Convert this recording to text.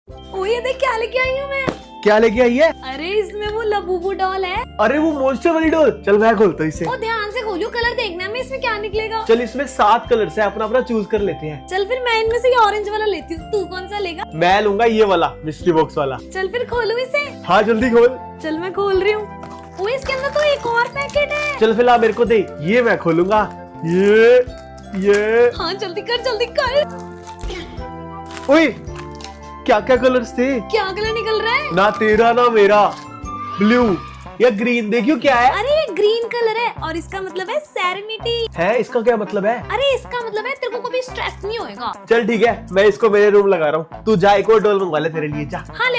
ओ ये देख क्या लेके आई हूँ मैं। क्या लेके आई है? अरे इसमें वो लबूबू डॉल है। अरे वो मॉन्स्टर वाली डॉल। चल मैं खोलता हूँ इसे। ओ ध्यान से खोलियो, कलर देखना में इसमें क्या निकलेगा। चल इसमें 7 कलर्स है, अपना अपना चूज कर लेते हैं। चल फिर मैं इनमें से ऑरेंज वाला लेती हूँ, तू कौन सा लेगा? मैं लूंगा ये वाला मिस्ट्री बॉक्स वाला। चल फिर खोलू इसे। हाँ जल्दी खोल। चल मैं खोल रही हूँ। ओ इसके अंदर तो एक और पैकेट है। चल फिलहाल मेरे को दे, ये मैं खोलूंगा। ये हाँ जल्दी कर जल्दी कर। ओए क्या क्या कलर्स थे? क्या कलर निकल रहा है? ना तेरा ना मेरा। ब्लू या ग्रीन, देखियो क्या है। अरे ये ग्रीन कलर है और इसका मतलब है सेरेनिटी। है इसका क्या मतलब है? अरे इसका मतलब है तेरे को कभी स्ट्रेस नहीं होएगा। चल ठीक है, मैं इसको मेरे रूम लगा रहा हूँ। तू जा एक और डॉल मंगवा ले तेरे लिए, जा। हाँ ले